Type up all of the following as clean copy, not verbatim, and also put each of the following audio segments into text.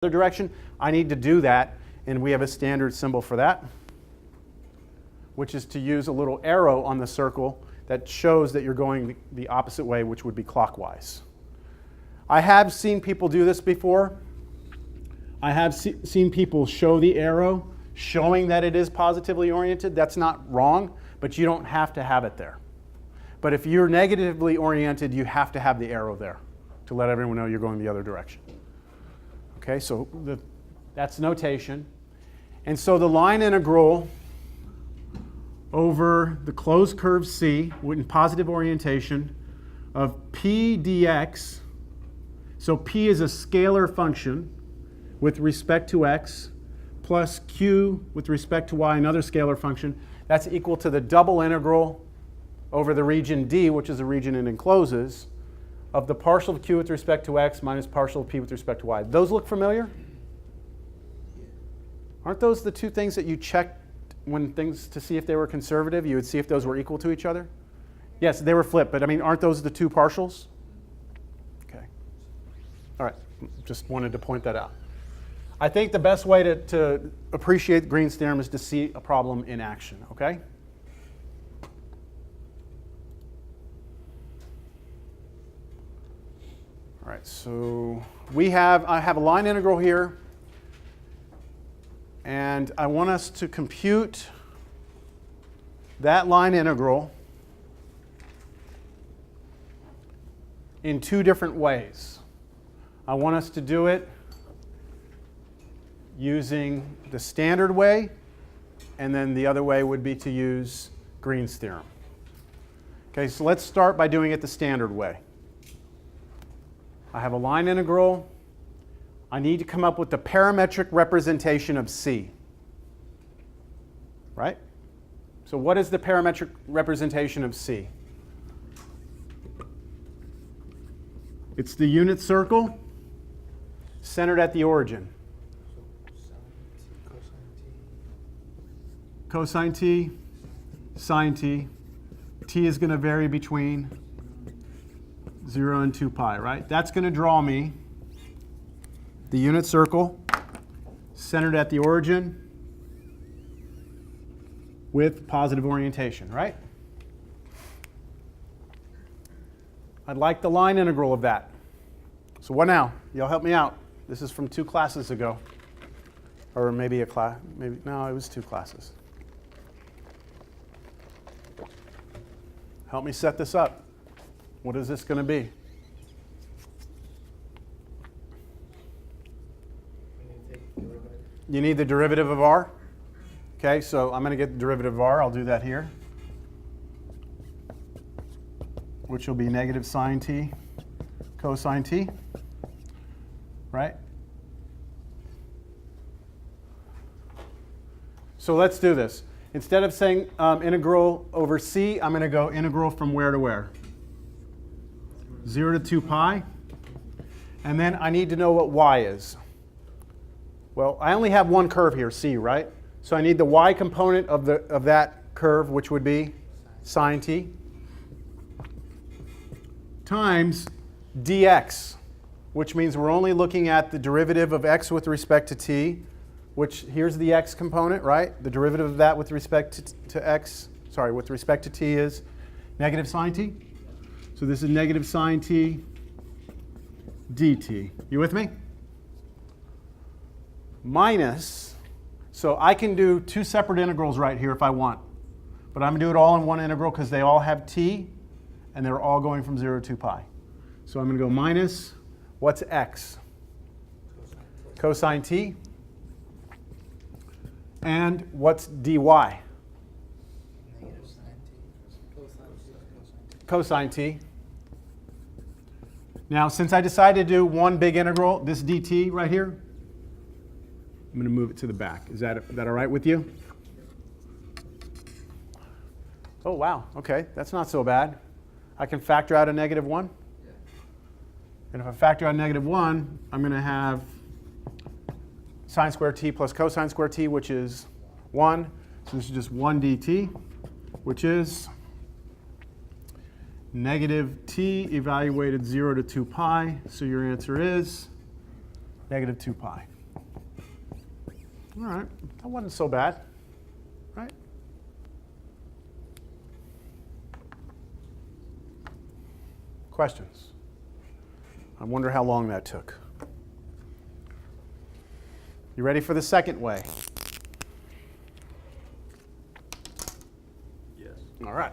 other direction, I need to do that, and we have a standard symbol for that, which is to use a little arrow on the circle that shows that you're going the opposite way, which would be clockwise. I have seen people do this before. I have seen people show the arrow showing that it is positively oriented. That's not wrong, but you don't have to have it there. But if you're negatively oriented, you have to have the arrow there to let everyone know you're going the other direction. Okay, so that's notation. And so the line integral over the closed curve C in positive orientation of p dx, so p is a scalar function with respect to x, plus q with respect to y, another scalar function, that's equal to the double integral over the region D, which is the region it encloses, of the partial of q with respect to x minus partial of p with respect to y. Those look familiar? Aren't those the two things that you checked when things to see if they were conservative? You would see if those were equal to each other? Yes, they were flipped, but I mean, aren't those the two partials? Okay. All right, just wanted to point that out. I think the best way to appreciate Green's theorem is to see a problem in action, okay? All right, so I have a line integral here, and I want us to compute that line integral in two different ways. I want us to do it using the standard way, and then the other way would be to use Green's theorem. Okay, so let's start by doing it the standard way. I have a line integral. I need to come up with the parametric representation of C. Right? So what is the parametric representation of C? It's the unit circle centered at the origin. Cosine t, sine t. T is going to vary between 0 and 2 pi, right? That's going to draw me the unit circle centered at the origin with positive orientation, right? I'd like the line integral of that. So what now? Y'all help me out. This is from 2 classes ago. Or maybe a class, no, it was 2 classes. Help me set this up. What is this going to be? You need the derivative of r? Okay, so I'm going to get the derivative of r. I'll do that here, which will be negative sine t cosine t, right? So let's do this. Instead of saying integral over c, I'm going to go integral from where to where? 0 to 2 pi. And then I need to know what y is. Well, I only have one curve here, c, right? So I need the y component of that curve, which would be sine t, times dx, which means we're only looking at the derivative of x with respect to t, which here's the x component, right? The derivative of that with respect with respect to t is negative sine t. So this is negative sine t dt. You with me? Minus, so I can do 2 separate integrals right here if I want. But I'm going to do it all in one integral because they all have t, and they're all going from 0 to 2 pi. So I'm going to go minus, what's x? Cosine t. And what's dy? Cosine t. Now, since I decided to do one big integral, this dt right here, I'm going to move it to the back. Is that all right with you? Oh, wow. OK, that's not so bad. I can factor out a negative 1. And if I factor out negative 1, I'm going to have sine squared t plus cosine squared t, which is 1. So this is just 1 dt, which is negative t evaluated 0 to 2 pi. So your answer is negative 2 pi. All right, that wasn't so bad, right? Questions? I wonder how long that took. You ready for the second way? Yes. All right,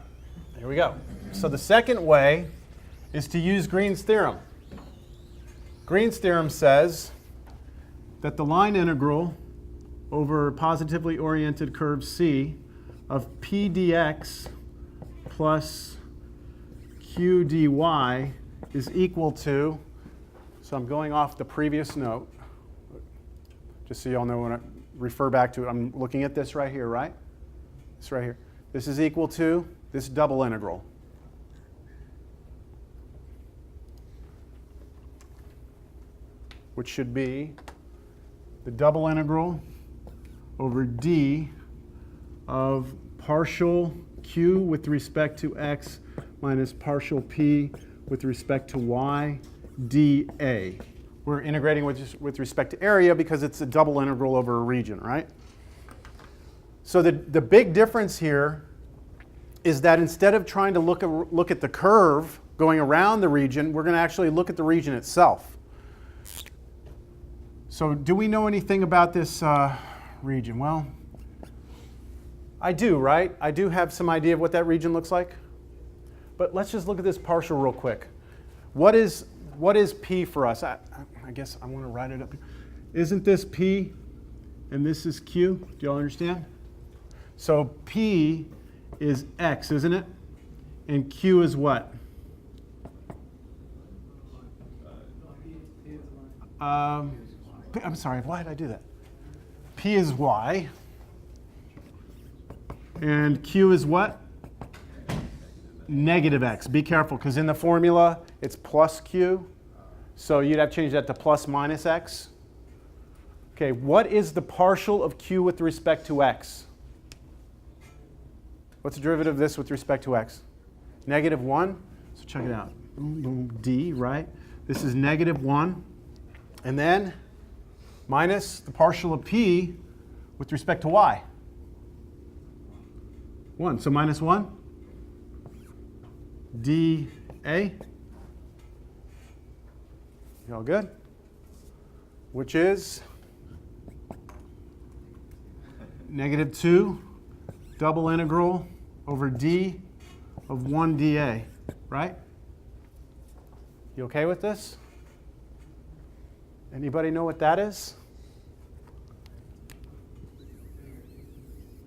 here we go. So the second way is to use Green's theorem. Green's theorem says that the line integral over positively oriented curve C of p dx plus q dy is equal to, so I'm going off the previous note, just so you all know when I refer back to it, I'm looking at this right here, right? This right here. This is equal to this double integral. Which should be the double integral over d of partial q with respect to x minus partial p with respect to y dA. We're integrating with respect to area because it's a double integral over a region, right? So the big difference here is that instead of trying to look at the curve going around the region, we're going to actually look at the region itself. So do we know anything about this region? Well, I do, right? I do have some idea of what that region looks like. But let's just look at this partial real quick. What is P for us? I guess I want to write it up here. Isn't this P and this is Q? Do you all understand? So P is X, isn't it? And Q is what? I'm sorry, why did I do that? P is Y. And Q is what? Negative X. Be careful, because in the formula, it's plus Q. So you'd have to change that to plus minus X. Okay, what is the partial of Q with respect to X? What's the derivative of this with respect to X? Negative 1. So check it out. Boom, boom, D, right? This is negative 1. And then minus the partial of P with respect to Y. 1. So minus 1. dA. You all good? Which is negative 2 double integral over d of 1 dA, right? You okay with this? Anybody know what that is?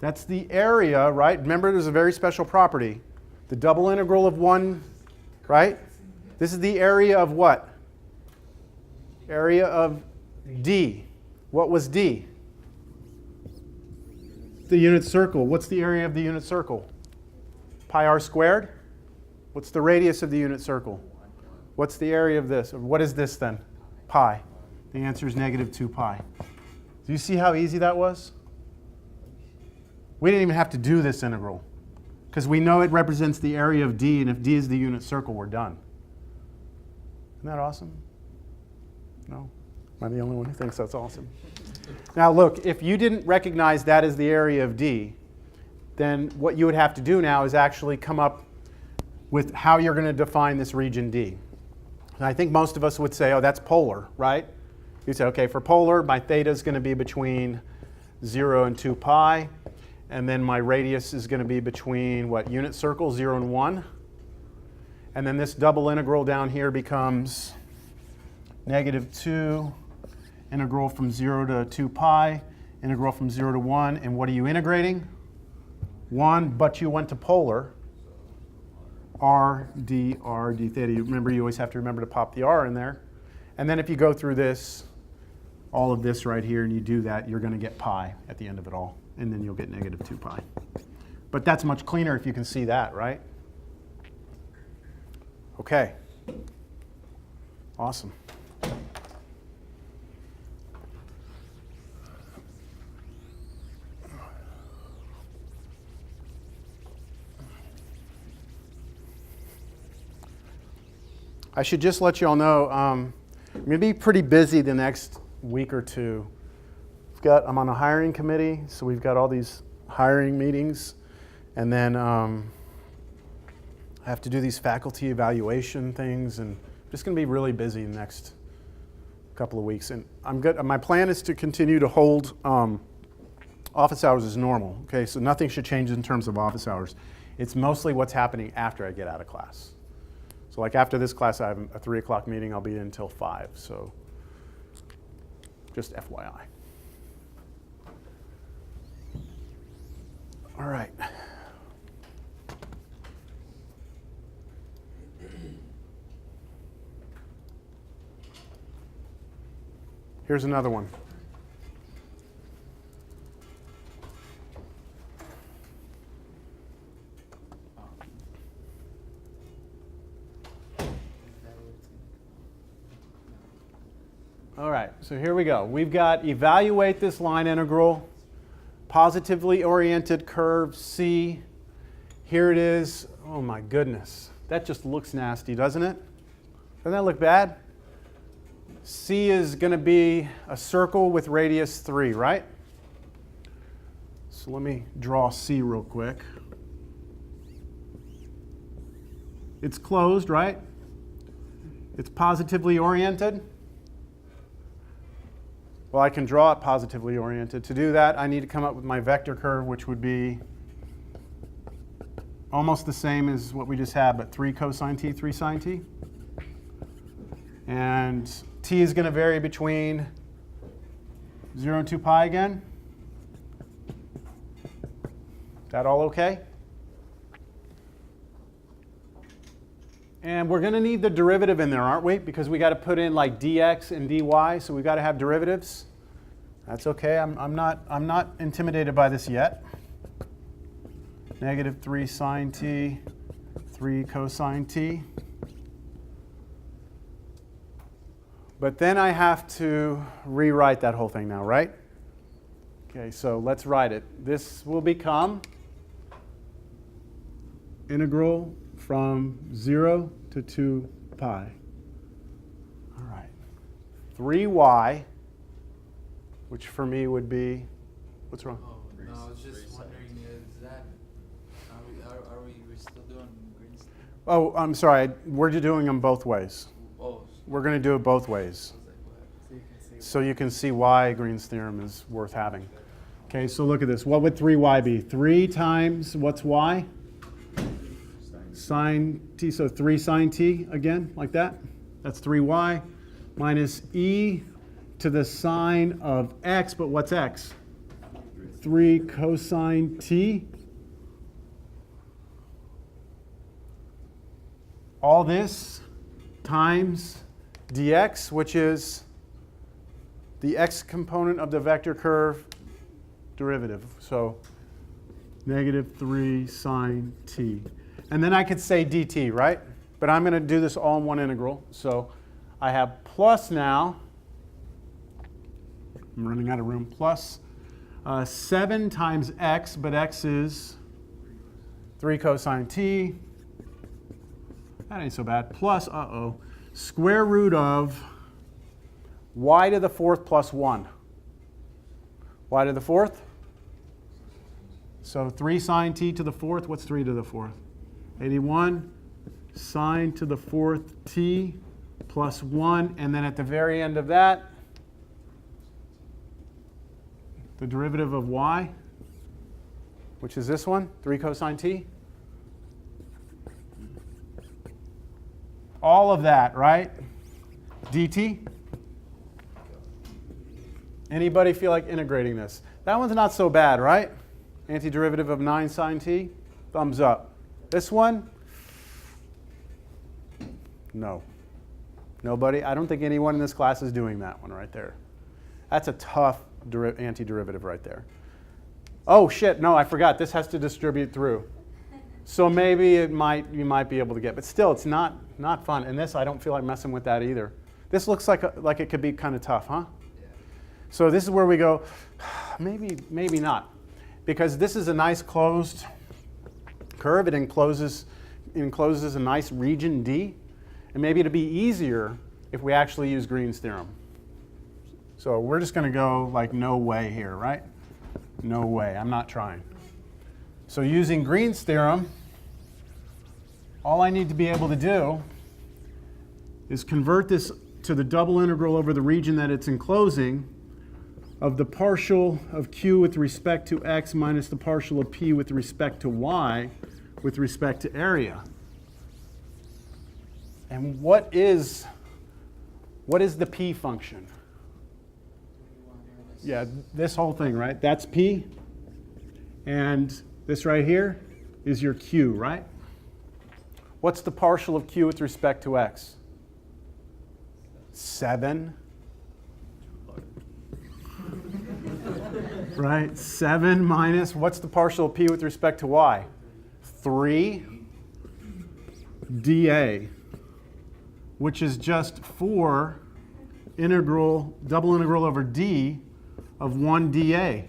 That's the area, right? Remember, there's a very special property. The double integral of 1, right? This is the area of what? Area of D. What was D? The unit circle. What's the area of the unit circle? Pi r squared. What's the radius of the unit circle? What's the area of this? Or what is this then? Pi. The answer is negative 2 pi. Do you see how easy that was? We didn't even have to do this integral, because we know it represents the area of D, and if D is the unit circle, we're done. Isn't that awesome? No? Am I the only one who thinks that's awesome? Now look, if you didn't recognize that as the area of D, then what you would have to do now is actually come up with how you're going to define this region D. And I think most of us would say, oh, that's polar, right? You say, okay, for polar, my theta is going to be between 0 and 2 pi. And then my radius is going to be between, what, unit circle, 0 and 1. And then this double integral down here becomes negative 2, integral from 0 to 2 pi, integral from 0 to 1. And what are you integrating? 1, but you went to polar. R d theta. You remember, you always have to remember to pop the r in there. And then if you go through this, all of this right here, and you do that, you're going to get pi at the end of it all. And then you'll get negative 2 pi. But that's much cleaner if you can see that, right? Okay. Awesome. I should just let you all know, I'm going to be pretty busy the next week or two I'm on a hiring committee, so we've got all these hiring meetings, and then I have to do these faculty evaluation things, and I'm just going to be really busy the next couple of weeks. And I'm good. My plan is to continue to hold office hours as normal. Okay, so nothing should change in terms of office hours. It's mostly what's happening after I get out of class. So like after this class, I have a 3 o'clock meeting. I'll be in until 5. So just FYI. All right. Here's another one. All right, so here we go. We've got evaluate this line integral, positively oriented curve C. Here it is. Oh my goodness. That just looks nasty, doesn't it? Doesn't that look bad? C is going to be a circle with radius 3, right? So let me draw C real quick. It's closed, right? It's positively oriented. Well, I can draw it positively oriented. To do that, I need to come up with my vector curve, which would be almost the same as what we just had, but 3 cosine t, 3 sine t. And t is going to vary between 0 and 2 pi again. That all okay? And we're going to need the derivative in there, aren't we? Because we got to put in like dx and dy, so we've got to have derivatives. That's okay. I'm not intimidated by this yet. Negative 3 sine t, 3 cosine t. But then I have to rewrite that whole thing now, right? Okay, so let's write it. This will become integral from 0 to 2 pi. All right. 3y, which for me would be, what's wrong? Oh, no, I was just wondering, is that, are we still doing Green's? Oh, I'm sorry. We're doing them both ways. Oh. We're going to do it both ways. So you can see why Green's theorem is worth having. Okay, so look at this. What would 3y be? 3 times, what's y? Sine t, so 3 sine t again, like that. That's 3y minus e to the sine of x, but what's x? 3 cosine t. All this times dx, which is the x component of the vector curve derivative. So negative 3 sine t. And then I could say dt, right? But I'm going to do this all in one integral. So I have plus now, I'm running out of room, plus 7 times x, but x is 3 cosine t. That ain't so bad. Plus, square root of y to the 4th plus 1. Y to the 4th? So 3 sine t to the 4th, what's 3 to the 4th? 81 sine to the 4th t plus 1, and then at the very end of that, the derivative of y, which is this one, 3 cosine t. All of that, right? dt. Anybody feel like integrating this? That one's not so bad, right? Antiderivative of 9 sine t, thumbs up. This one, no. Nobody? I don't think anyone in this class is doing that one right there. That's a tough antiderivative right there. Oh shit, no, I forgot. This has to distribute through. So maybe you might be able to get, but still it's not fun. And this, I don't feel like messing with that either. This looks like it could be kind of tough, huh? Yeah. So this is where we go, maybe not. Because this is a nice closed curve. It encloses a nice region D. And maybe it'd be easier if we actually use Green's theorem. So we're just going to go like no way here, right? No way. I'm not trying. So using Green's theorem, all I need to be able to do is convert this to the double integral over the region that it's enclosing of the partial of q with respect to x minus the partial of p with respect to y with respect to area. And what is the p function? Yeah, this whole thing, right? That's p. And this right here is your q, right? What's the partial of q with respect to x? 7. Right? 7 minus, what's the partial of p with respect to y? 3 dA, which is just 4 double integral over d of 1 dA.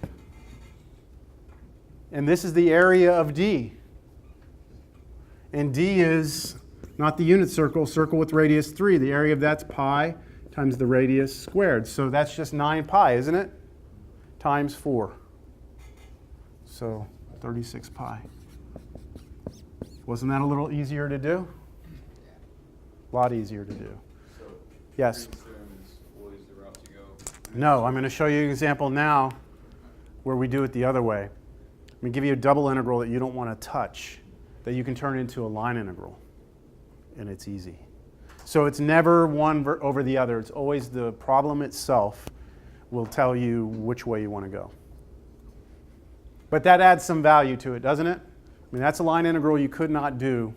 And this is the area of D. And D is not the unit circle with radius 3. The area of that's pi times the radius squared. So that's just 9 pi, isn't it? Times 4. So 36 pi. Wasn't that a little easier to do? A lot easier to do. So yes? Green's theorem is always the route to go? No, I'm going to show you an example now where we do it the other way. I'm going to give you a double integral that you don't want to touch, that you can turn into a line integral. And it's easy. So it's never one over the other. It's always the problem itself will tell you which way you want to go. But that adds some value to it, doesn't it? I mean, that's a line integral you could not do.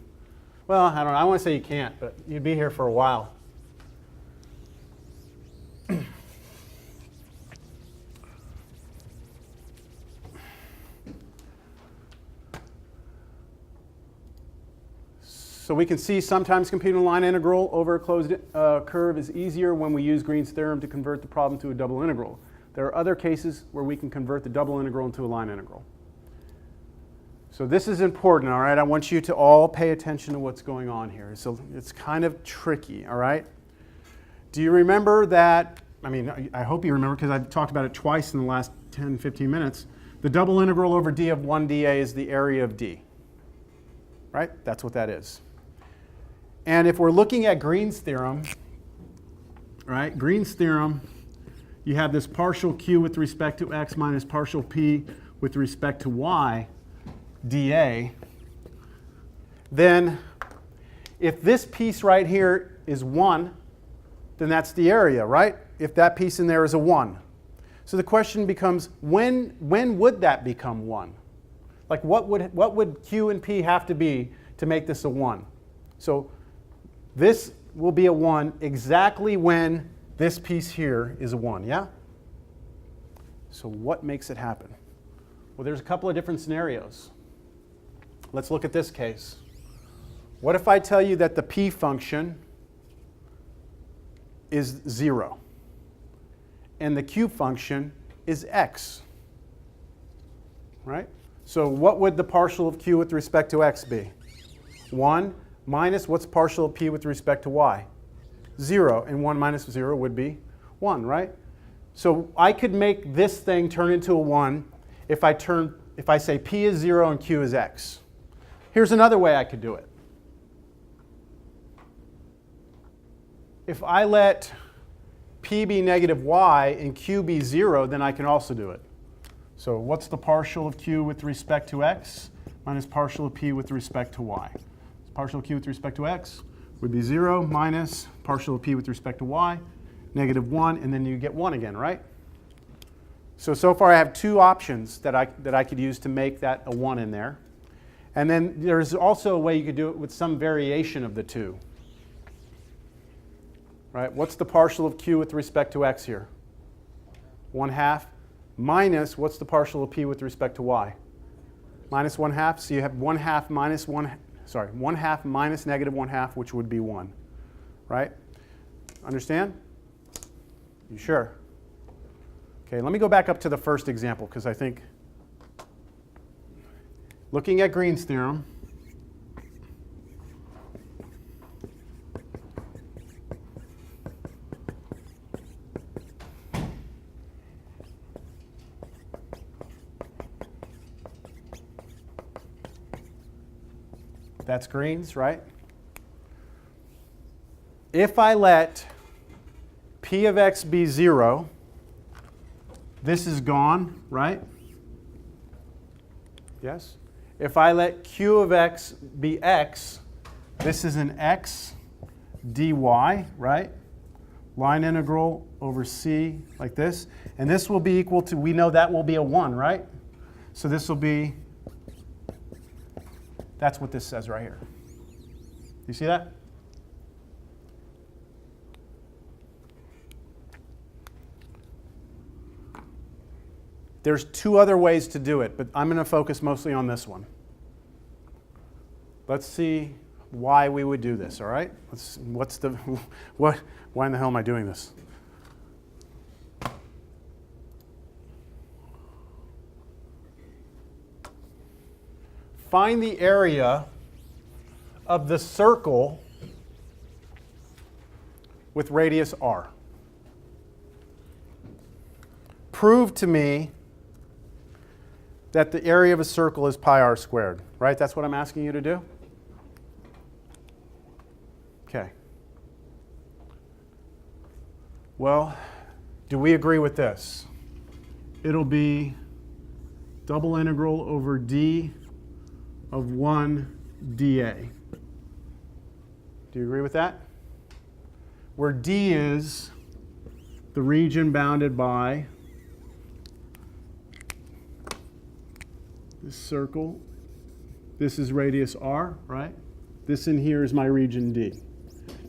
Well, I don't know. I want to say you can't, but you'd be here for a while. So we can see sometimes computing a line integral over a closed curve is easier when we use Green's theorem to convert the problem to a double integral. There are other cases where we can convert the double integral into a line integral. So this is important, all right? I want you to all pay attention to what's going on here. So it's kind of tricky, all right? Do you remember that, I mean, I hope you remember because I've talked about it twice in the last 10, 15 minutes. The double integral over d of 1 dA is the area of D, right? That's what that is. And if we're looking at Green's theorem, right? Green's theorem, you have this partial q with respect to x minus partial p with respect to y dA. Then if this piece right here is 1, then that's the area, right? If that piece in there is a 1. So the question becomes, when would that become 1? Like what would q and p have to be to make this a 1? So this will be a 1 exactly when this piece here is a 1, yeah? So what makes it happen? Well, there's a couple of different scenarios. Let's look at this case. What if I tell you that the p function is 0 and the q function is x, right? So what would the partial of q with respect to x be? 1 minus what's partial of p with respect to y? 0, and 1 minus 0 would be 1, right? So I could make this thing turn into a 1 if I say p is 0 and q is x. Here's another way I could do it. If I let p be negative y and q be 0, then I can also do it. So what's the partial of q with respect to x minus partial of p with respect to y? Partial of q with respect to x would be 0 minus partial of p with respect to y, negative 1, and then you get 1 again, right? So far I have two options that I could use to make that a 1 in there. And then there's also a way you could do it with some variation of the two. Right? What's the partial of q with respect to x here? 1/2 minus what's the partial of p with respect to y? Minus 1/2. So you have 1/2 minus 1/2 minus negative 1/2, which would be 1. Right? Understand? You sure? Okay, let me go back up to the first example because I think looking at Green's theorem, That's greens, right? If I let p of x be 0, this is gone, right? Yes? If I let q of x be x, this is an x dy, right? Line integral over c like this. And this will be equal to, we know that will be a 1, right? So this will be, that's what this says right here. You see that? There's two other ways to do it, but I'm going to focus mostly on this one. Let's see why we would do this, all right? Why in the hell am I doing this? Find the area of the circle with radius r. Prove to me that the area of a circle is pi r squared, right? That's what I'm asking you to do? Okay. Well, do we agree with this? It'll be double integral over d of 1 dA. Do you agree with that? Where d is the region bounded by this circle. This is radius r, right? This in here is my region d.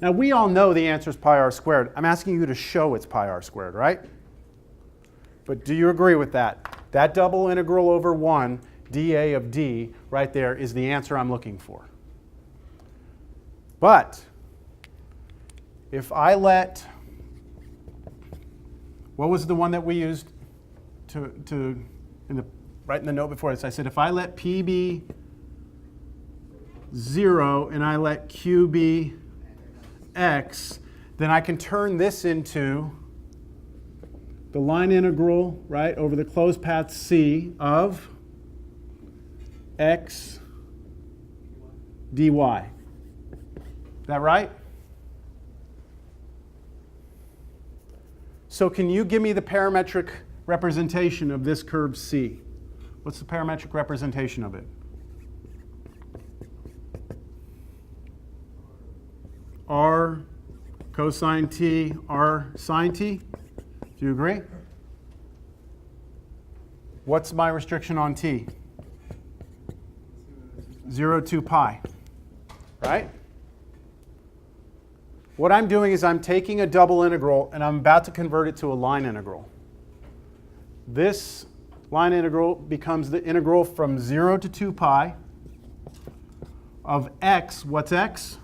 Now we all know the answer is pi r squared. I'm asking you to show it's pi r squared, right? But do you agree with that? That double integral over 1 dA of d right there is the answer I'm looking for. But if I let, what was the one that we used right in the note before this? I said if I let p be 0 and I let q be x, then I can turn this into the line integral, right, over the closed path c of x dy. Is that right? So can you give me the parametric representation of this curve C? What's the parametric representation of it? R cosine t, R sine t. Do you agree? What's my restriction on t? 0 to pi, right? What I'm doing is I'm taking a double integral and I'm about to convert it to a line integral. This line integral becomes the integral from 0 to 2 pi of x. What's x?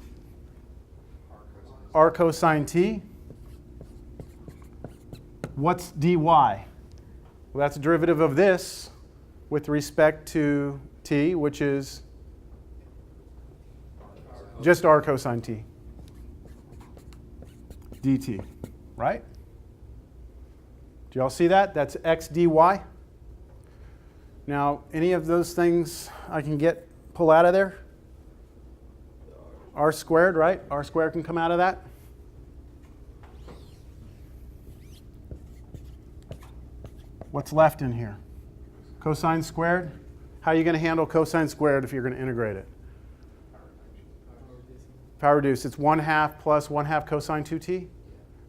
R cosine t. What's dy? Well, that's a derivative of this with respect to t, which is just r cosine t dt, right? Do y'all see that? That's x dy. Now, any of those things I can pull out of there? R squared, right? R squared can come out of that. What's left in here? Cosine squared. How are you going to handle cosine squared if you're going to integrate it? Power reduced. It's 1/2 plus 1/2 cosine 2t.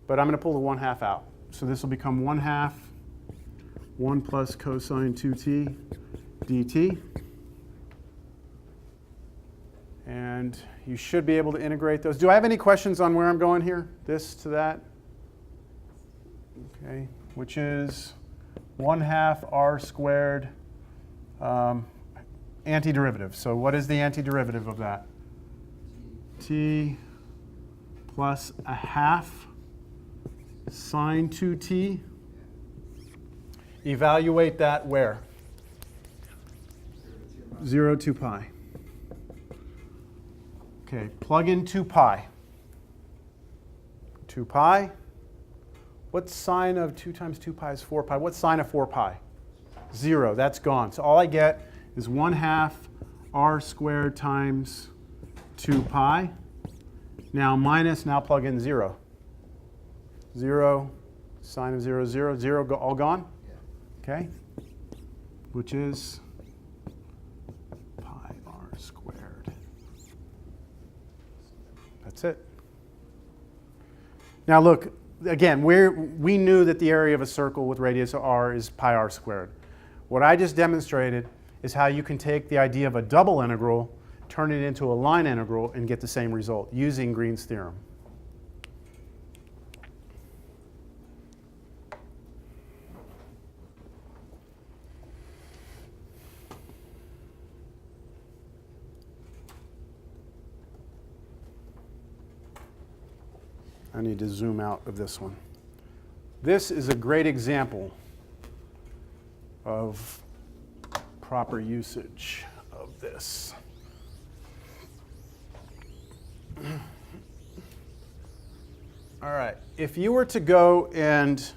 But I'm going to pull the 1/2 out. So this will become 1/2 1 plus cosine 2t dt. And you should be able to integrate those. Do I have any questions on where I'm going here? This to that? Okay, which is 1/2 r squared antiderivative. So what is the antiderivative of that? T plus 1/2 sine 2t. Evaluate that where? 0 to pi. Okay, plug in 2 pi. 2 pi. What's sine of 2 times 2 pi is 4 pi. What's sine of 4 pi? 0. That's gone. So all I get is 1/2 r squared times 2 pi. Now minus, now plug in 0. 0, sine of 0, 0, 0, all gone? Okay. Which is pi r squared. That's it. Now look, again, we knew that the area of a circle with radius r is pi r squared. What I just demonstrated is how you can take the idea of a double integral, turn it into a line integral, and get the same result using Green's theorem. I need to zoom out of this one. This is a great example of proper usage of this. All right, if you were to go and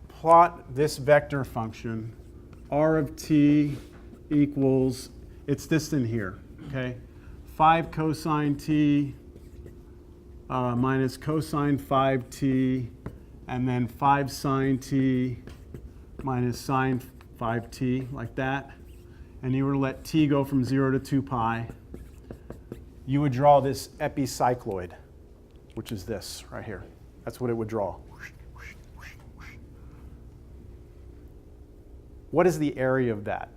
plot this vector function, r of t equals, it's this in here, okay? 5 cosine t minus cosine 5t, and then 5 sine t minus sine 5t, like that. And you were to let t go from 0 to 2 pi. You would draw this epicycloid, which is this right here. That's what it would draw. What is the area of that?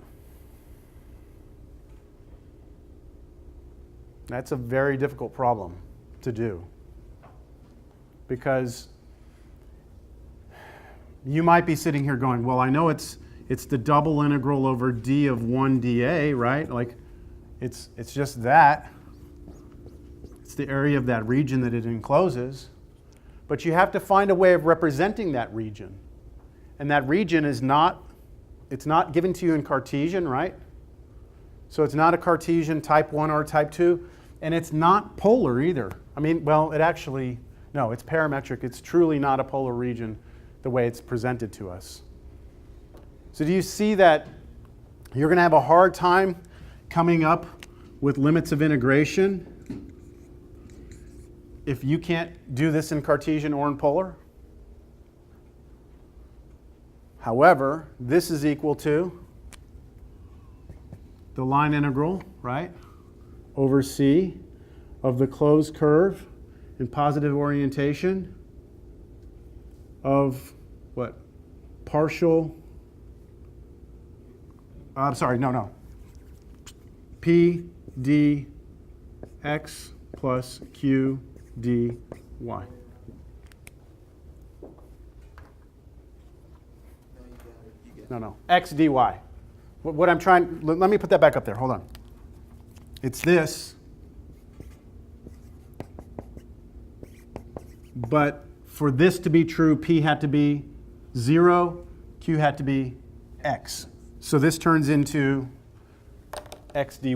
That's a very difficult problem to do, because you might be sitting here going, well, I know it's the double integral over d of 1 dA, right? Like, it's just that. It's the area of that region that it encloses. But you have to find a way of representing that region. And that region is not, it's not given to you in Cartesian, right? So it's not a Cartesian type 1 or type 2. And it's not polar either. I mean, well, it actually, no, it's parametric. It's truly not a polar region the way it's presented to us. So do you see that you're going to have a hard time coming up with limits of integration if you can't do this in Cartesian or in polar? However, this is equal to the line integral, right, over C of the closed curve in positive orientation of what? Partial, I'm sorry, no. P d x plus q d y. No. X dy. What I'm trying, let me put that back up there. Hold on. It's this. But for this to be true, P had to be 0, Q had to be X. So this turns into X dy.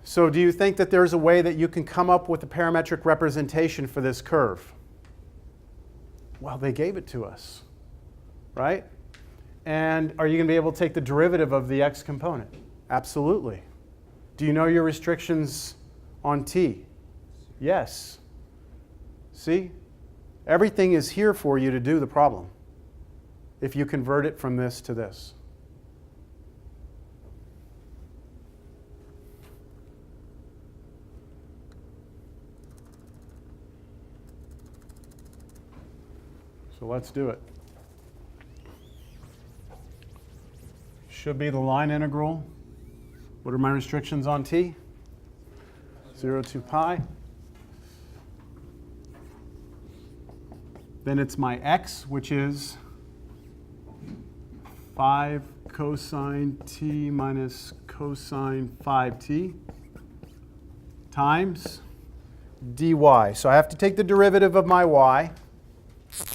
So do you think that there's a way that you can come up with a parametric representation for this curve? Well, they gave it to us, right? And are you going to be able to take the derivative of the x component? Absolutely. Do you know your restrictions on t? Yes. See? Everything is here for you to do the problem if you convert it from this to this. So let's do it. Should be the line integral. What are my restrictions on t? 0 to pi. Then it's my x, which is 5 cosine t minus cosine 5t times dy. So I have to take the derivative of my y,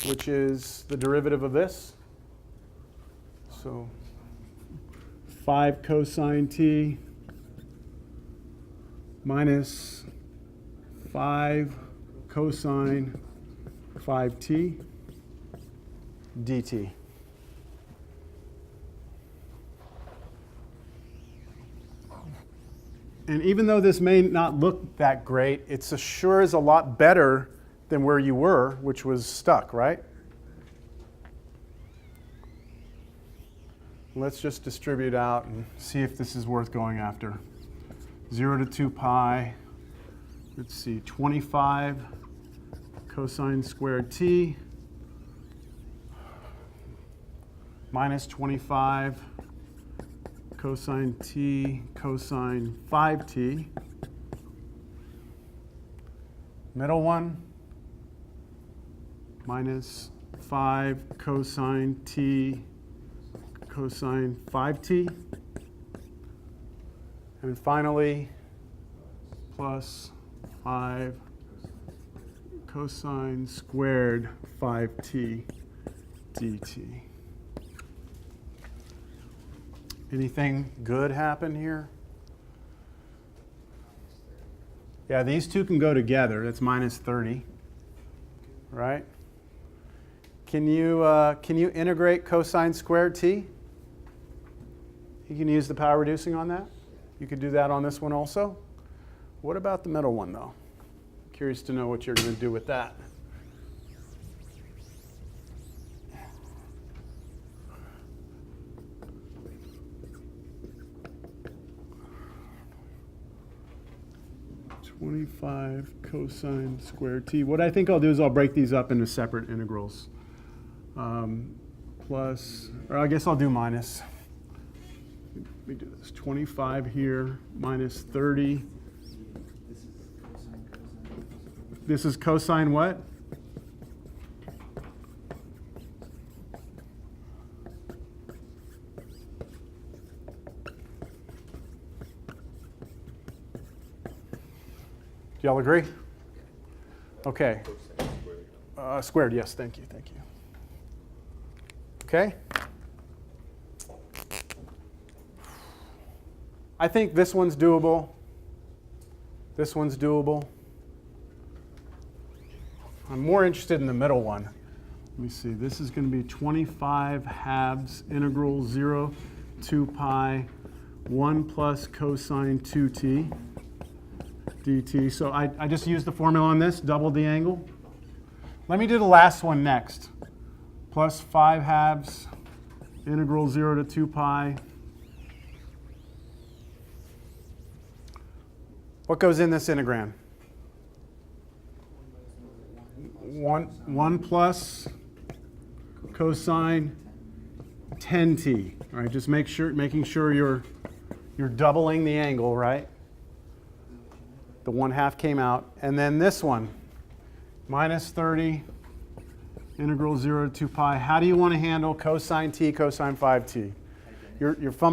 which is the derivative of this. So 5 cosine t minus 5 cosine 5t dt. And even though this may not look that great, it's sure is a lot better than where you were, which was stuck, right? Let's just distribute out and see if this is worth going after. 0 to 2 pi, let's see, 25 cosine squared t minus 25 cosine t cosine 5t. Middle one, minus 5 cosine t cosine 5t. And finally, plus 5 cosine squared 5t dt. Anything good happen here? Yeah, these two can go together. That's minus 30, right? Can you integrate cosine squared t? You can use the power reducing on that. You could do that on this one also. What about the middle one, though? Curious to know what you're going to do with that. (25 cosine squared t). What I think I'll do is I'll break these up into separate integrals. Plus, or I guess I'll do minus. Let me do this. 25 here minus 30. This is cosine what? Do y'all agree? Okay. Squared, yes, thank you. Okay. I think this one's doable. This one's doable. I'm more interested in the middle one. Let me see. This is going to be 25 halves integral 0 2 pi 1 plus cosine 2t dt. So I just used the formula on this, doubled the angle. Let me do the last one next. Plus 5 halves integral 0 to 2 pi. What goes in this integram? 1 plus cosine 10t. All right, just making sure you're doubling the angle, right? The 1/2 came out. And then this one, minus 30 integral 0 to 2 pi. How do you want to handle cosine t, cosine 5t? You're fumbling.